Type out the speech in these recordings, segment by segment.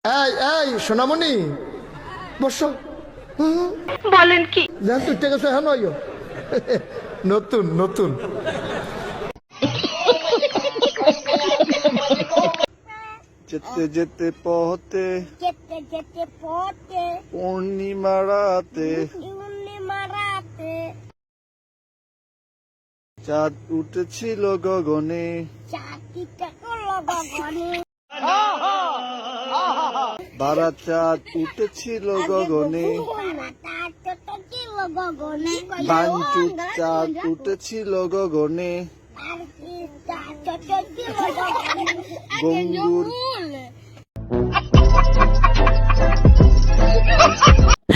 এই এই সোনামণি বসো। বলেন কি? জান তুই গেছো এখন আইও নতুন নতুন যেতে যেতে পথে যেতে যেতে পথে পূর্ণিমা রাতে পূর্ণিমা রাতে চাঁদ উঠেছিল গগনে, চাঁদটা করলো গগনে বারাত চাঁদ উঠেছিল গগনে, তারটা ছিল গগনে বাঞ্চুর চাঁদ উঠেছিল গগনে, আর কি তারটা ছিল গগনে গঙ্গুর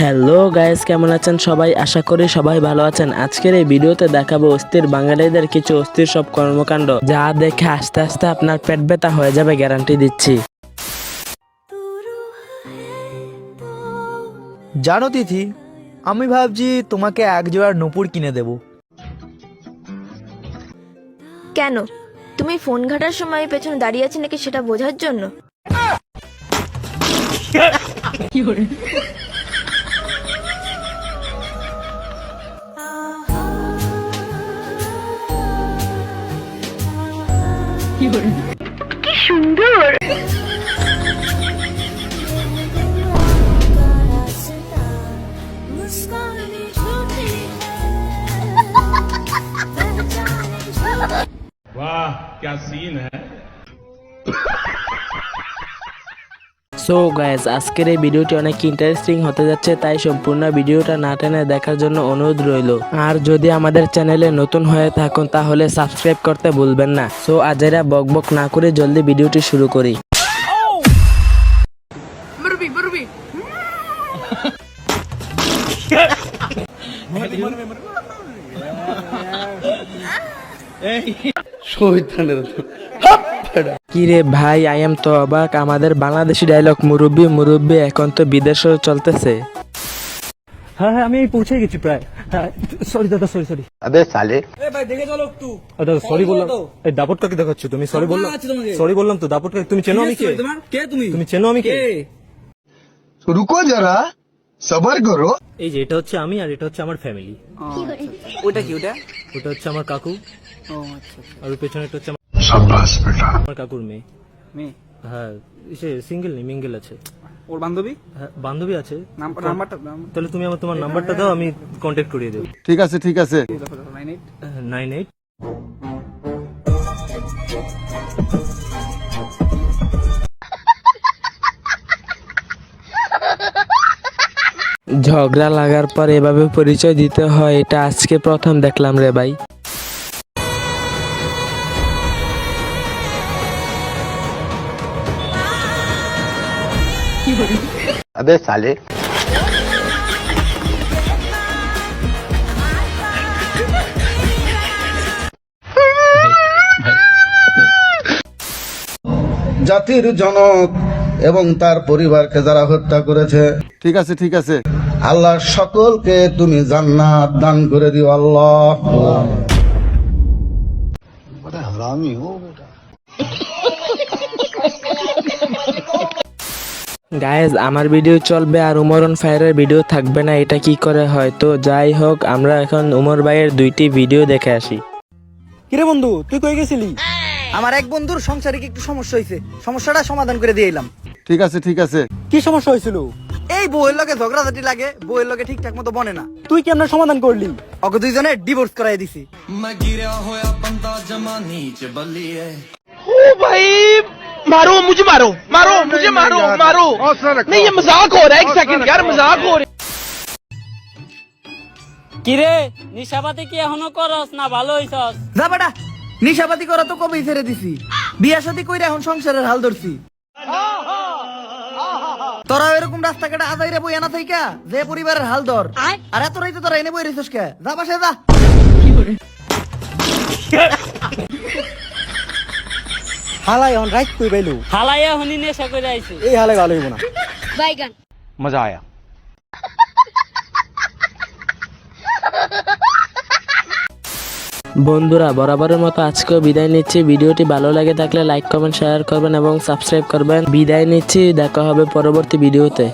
হ্যালো গাইস, কেমন আছেন সবাই? আশা করি সবাই ভালো আছেন। আজকের এই ভিডিওতে দেখাবো অস্থির বাঙালিদের কিছু অস্থির সব কর্মকাণ্ড, যা দেখে আস্তে আস্তে আপনার পেট ব্যথা হয়ে যাবে, গ্যারান্টি দিচ্ছি। জানো তিথি, আমি ভাবছি তোমাকে এক জোড়া নূপুর কিনে দেব। কেন? তুমি ফোন ঘাটার সময় পেছনে দাঁড়িয়ে আছি নাকি সেটা বোঝার জন্য? কি সুন্দর! वाह क्या सीन है। সো গাইস, আজকের এই ভিডিওটি অনেক ইন্টারেস্টিং হতে যাচ্ছে, তাই সম্পূর্ণ ভিডিওটা না টেনে দেখার জন্য অনুরোধ রইল। আর যদি আমাদের চ্যানেলে নতুন হয়ে থাকুন তাহলে সাবস্ক্রাইব করতে ভুলবেন না। সো আজেরা বকবক না করে জলদি ভিডিওটি শুরু করি। কিরে ভাই, আই এম তো অবাক, আমাদের বাংলাদেশি ডায়লগ মুরব্বি মুরব্বি এখন তো বিদেশেও চলতেছে। হ্যাঁ হ্যাঁ, আমি পৌঁছে গেছি প্রায়। হ্যাঁ, সরি দাদা, সরি সরি। আবে সালে দাদা সরি বললাম। এই দাপট কাকে দেখাচ্ছ তুমি? সরি বললাম, সরি বললাম তো। দাপট কাকে? তুমি চেনো আমি কে? তুমি চেনো আমি কে? রুকো যারা সবার করো। এই যে এটা হচ্ছে আমি, আর এটা হচ্ছে আমার ফ্যামিলি। ওটা কি? ওটা ওটা হচ্ছে আমার কাকু, আর ওর পেছনে এটা হচ্ছে আমার কাকুর মেয়ে। মেয়ে? হ্যাঁ, সে সিঙ্গেল নেই, মিঙ্গেল আছে। ওর বান্ধবী? হ্যাঁ, বান্ধবী আছে। নাম্বারটা তাহলে তুমি আমার তোমার নাম্বারটা দাও, আমি কন্ট্যাক্ট করিয়ে দেবো। ঠিক আছে ঠিক আছে। 98 ঝগড়া লাগার পর এভাবে পরিচয় দিতে হয়, এটা আজকে প্রথম দেখলাম রে ভাই। আবে সালে জাতির জনক এবং তার পরিবারকে যারা হত্যা করেছে, ঠিক আছে ঠিক আছে, আল্লাহ সকলকে তুমি জান্নাত দান করে দিও আল্লাহ। বড় হারামি হো বেটা। গাইজ, আমার ভিডিও চলবে আর উমর অন ফায়ারের ভিডিও থাকবে না, এটা কি করে হয়? তো যাই হোক, আমরা এখন উমর ভাইয়ের দুইটি ভিডিও দেখে আসি। কিরে বন্ধু, তুই কই গেছিলি? আমার এক বন্ধুর সংসারে কি একটু সমস্যা হয়েছে, সমস্যাটা সমাধান করে দিয়ে এলাম। ঠিক আছে ঠিক আছে। কি সমস্যা হয়েছিল? এই বউয়ের লগে ঝগড়াঝাটি লাগে, বউয়ের লগে ঠিকঠাক মতো বনে না। তুই কেমনে সমাধান করলি? ওকে দুইজনে ডিভোর্স করাই দিছি। ओ भाई, मारो मुझे, मारो मारो मुझे, मारो मारो। नहीं, ये मजाक हो रहा है। एक सेकंड यार, मजाक हो रहा है। কিরে, নিশাপাতি কি এখনো করস না ভালো হইছস? যা বেটা, নিশাপাতি করা তো কবেই ছেড়ে দিছি। বিয়া শাদী কইরা এখন সংসারের হাল ধরছি। তোরা এরকম রাস্তাঘাটে আজাইরে বই আনা থাইকা যে পরিবারের হাল ধর, আর এত রাইতে তোরা এনে বই রেছিস কে? যা বাসায় যা। হালাই অন রাইট কই বাইলু। হালাইয়া হনি নেশা করে আইছে। এই হালাই ভালো হইব না। বাইগান। মজা আয়া। বন্ধুরা বরাবরের মতো আজকেও বিদায় নিচ্ছি। ভিডিওটি ভালো লাগে থাকলে লাইক কমেন্ট শেয়ার করবেন এবং সাবস্ক্রাইব করবেন। বিদায় নিচ্ছি, দেখা হবে পরবর্তী ভিডিওতে।